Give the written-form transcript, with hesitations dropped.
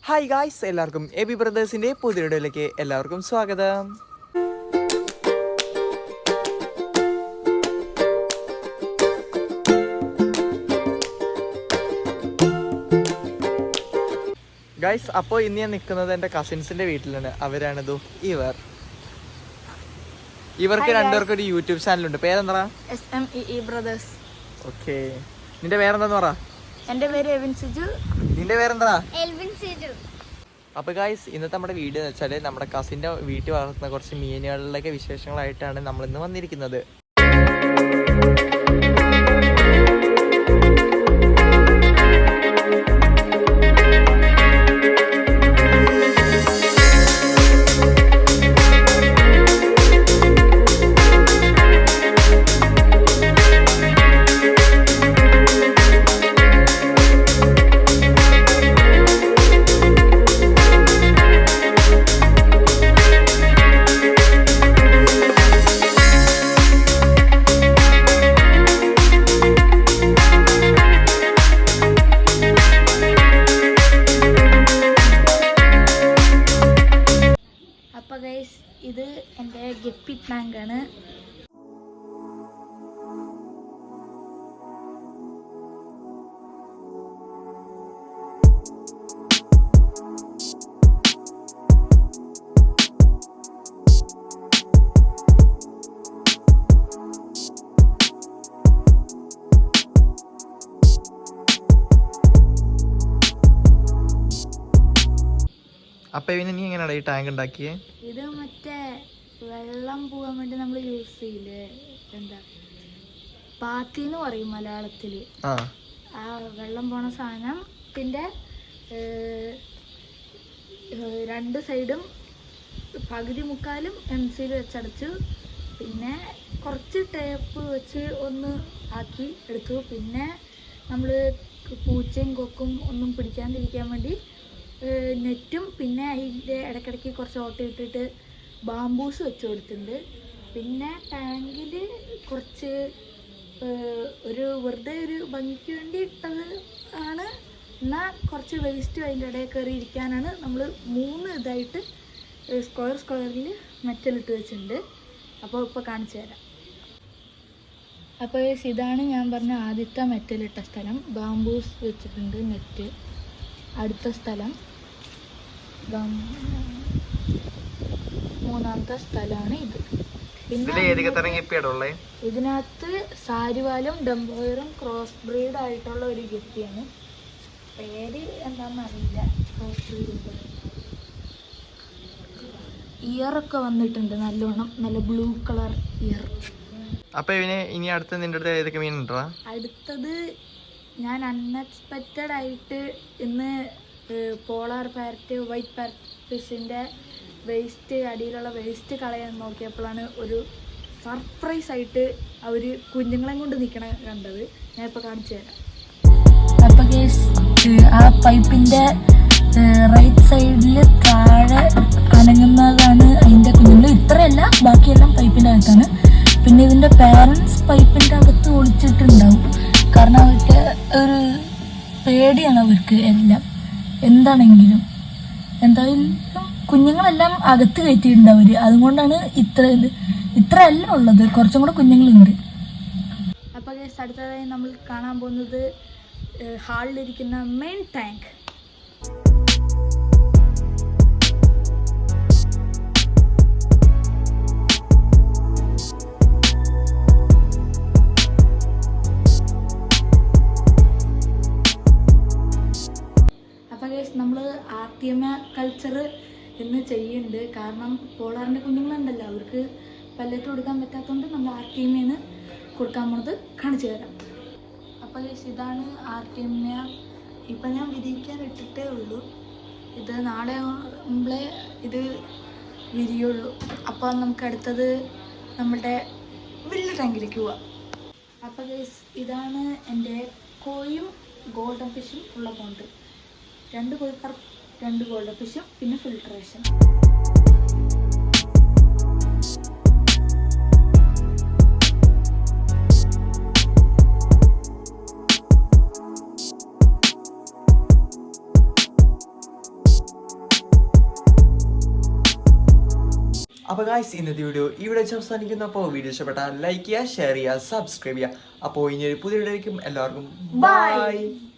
Hi guys, എല്ലാവർക്കും AB ബ്രദേഴ്സിൻ്റെ പുതിയ വീഡിയോയിലേക്ക് എല്ലാവർക്കും സ്വാഗതം. ഗായ്സ്, അപ്പോൾ ഇന്ന് ഞാൻ നിൽക്കുന്നത് എൻ്റെ കസിൻസിൻ്റെ വീട്ടിലാണ്. അവരാണിതു ഇവർക്ക് രണ്ടുപേർക്കും ഒരു യൂട്യൂബ് ചാനലുണ്ട്. പേരെന്താ? SMEE brothers. ഓക്കെ, നിന്റെ പേരെന്താന്ന് പറ? എൻ്റെ പേര് എവിൻ സിജു. നിന്റെ പേരെന്താ? എൽവിൻ സിജു. അപ്പോൾ ഗായ്സ്, ഇന്നത്തെ നമ്മുടെ വീഡിയോ എന്ന് വെച്ചാൽ നമ്മുടെ കസിൻ്റെ വീട്ടിൽ വളർത്തുന്ന കുറച്ച് മീനുകളിലൊക്കെ വിശേഷങ്ങളായിട്ടാണ് നമ്മളിന്ന് വന്നിരിക്കുന്നത്. ഇത് എൻ്റെ ഗപ്പി ടാങ്കാണ്. അപ്പൊ പിന്നെ നീ എങ്ങനെയാണ് ഈ ടാങ്ക് ഉണ്ടാക്കിയേ? ഇത് മറ്റേ വെള്ളം പോകാൻ വേണ്ടി നമ്മൾ യൂസ് ചെയ്യില്ലേ, എന്താ പാത്തി എന്ന് പറയും മലയാളത്തില്. ആ വെള്ളം പോണ സാധനം പിന്നെ രണ്ട് സൈഡും പകുതി മുക്കാലും MCയിൽ വെച്ചടച്ചു. പിന്നെ കുറച്ച് ടേപ്പ് വെച്ച് ഒന്ന് ആക്കി എടുത്തു. പിന്നെ നമ്മൾ പൂച്ചയും കൊക്കും ഒന്നും പിടിക്കാണ്ടിരിക്കാൻ വേണ്ടി നെറ്റും പിന്നെ അതിൻ്റെ ഇടയ്ക്കിടയ്ക്ക് കുറച്ച് ഓട്ട ഇട്ടിട്ട് ബാംബൂസ് വെച്ച് കൊടുത്തിട്ടുണ്ട്. പിന്നെ ടാങ്കിൽ കുറച്ച് വെറുതെ ഒരു ഭംഗിക്ക് വേണ്ടി ഇട്ടത് ആണ്. എന്നാൽ കുറച്ച് വേസ്റ്റ് അതിൻ്റെ ഇടയിൽ കയറി ഇരിക്കാനാണ് നമ്മൾ 3 ഇതായിട്ട് സ്ക്വയറിൽ മെറ്റലിട്ട് വെച്ചിട്ടുണ്ട്. അപ്പോൾ ഇപ്പോൾ കാണിച്ചു തരാം. അപ്പോൾ ഇതാണ് ഞാൻ പറഞ്ഞ ആദ്യത്തെ മെറ്റലിട്ട സ്ഥലം. ബാംബൂസ് വെച്ചിട്ടുണ്ട് നെറ്റ്. അടുത്ത സ്ഥലം മൂന്നാമത്തെ സ്ഥലമാണ് ഇത്. പിന്നെ ഇതിനകത്ത് സാരിവാലും ഡംബോയറും ക്രോസ് ബ്രീഡ് ആയിട്ടുള്ള ഒരു ഗപ്പിയാണ്. പേര് എന്താണെന്ന് അറിയില്ല. ക്രോസ് ബ്രീഡ് ഇയറൊക്കെ വന്നിട്ടുണ്ട് നല്ലോണം, നല്ല ബ്ലൂ കളർ ഇയർ. അപ്പൊ ഇനി അടുത്ത നിന്റെ അടുത്ത് ഏതൊക്കെ മീനുണ്ടോ? അടുത്തത് ഞാൻ അൺഎക്സ്പെക്റ്റഡ് ആയിട്ട് ഇന്ന് പോളാർ പാരറ്റ്, വൈറ്റ് പാരറ്റ് ഫിഷിൻ്റെ വേസ്റ്റ്, അടിയിലുള്ള വേസ്റ്റ് കളയാൻ നോക്കിയപ്പോഴാണ് ഒരു സർപ്രൈസ് ആയിട്ട് അവർ കുഞ്ഞുങ്ങളെ കൊണ്ട് നിൽക്കണ കണ്ടത്. ഞാൻ ഇപ്പോൾ കാണിച്ചു തരാം. അപ്പോൾ ആ പൈപ്പിൻ്റെ റൈറ്റ് സൈഡിൽ താഴെ അനങ്ങുന്നതാണ് അതിൻ്റെ കുഞ്ഞുങ്ങൾ. ഇത്രയല്ല, ബാക്കിയെല്ലാം പൈപ്പിൻ്റെ അകത്താണ്. പിന്നെ ഇതിൻ്റെ പാരൻസ് പൈപ്പിൻ്റെ അകത്ത് ഒളിച്ചിട്ടുണ്ടാവും. കാരണം അവർക്ക് ഒരു പേടിയാണ്, അവർക്ക് എല്ലാം എന്താണെങ്കിലും. എന്തായാലും കുഞ്ഞുങ്ങളെല്ലാം അകത്ത് കയറ്റിയിട്ടുണ്ട് അവർ. അതുകൊണ്ടാണ് ഇത്രയല്ല ഉള്ളത്, കുറച്ചും കൂടെ കുഞ്ഞുങ്ങളുണ്ട്. അപ്പോൾ അടുത്തതായി നമ്മൾ കാണാൻ പോകുന്നത് ഹാളിലിരിക്കുന്ന മെയിൻ ടാങ്ക്. നമ്മൾ ആർട്ടിയമ കൾച്ചർ ഇന്ന് ചെയ്യുന്നുണ്ട്. കാരണം പോളാറിൻ്റെ കുഞ്ഞുങ്ങളുണ്ടല്ലോ, അവർക്ക് പല്ലറ്റ് കൊടുക്കാൻ പറ്റാത്തതുകൊണ്ട് നമ്മൾ ആർട്ടിയമേന്ന് കൊടുക്കാൻ പോകുന്നത് കാണിച്ചു തരാം. അപ്പോൾ ഇതാണ് ആർട്ടിയമ. ഇപ്പം ഞാൻ വിരിയിക്കാൻ ഇട്ടിട്ടേ ഉള്ളൂ. ഇത് നാളെ ആകുമ്പോഴേ ഇത് വിരിയുള്ളൂ. അപ്പോൾ നമുക്ക് അടുത്തത് നമ്മുടെ വലിയ ടാങ്കിലേക്ക് പോവാം. അപ്പോൾ ഇതാണ് എൻ്റെ കോയും ഗോൾഡൻ ഫിഷും ഉള്ള പോണ്ട്. 2 കോഴിക്കാർ, 2 ഗോൾഡൻ ഫിഷും പിന്നെ ഫിൽട്രേഷൻ. അപ്പോൾ ഗായ്സ് ഇന്നത്തെ വീഡിയോ ഇവിടെ വെച്ച് അവസാനിക്കുന്നു. അപ്പോൾ വീഡിയോ ഇഷ്ടപ്പെട്ടാൽ ലൈക്ക് ചെയ്യുക, ഷെയർ ചെയ്യുക, സബ്സ്ക്രൈബ് ചെയ്യുക. അപ്പോൾ ഇനി ഒരു പുതിയ വീഡിയോ ആയിരിക്കും. എല്ലാവർക്കും ബൈ.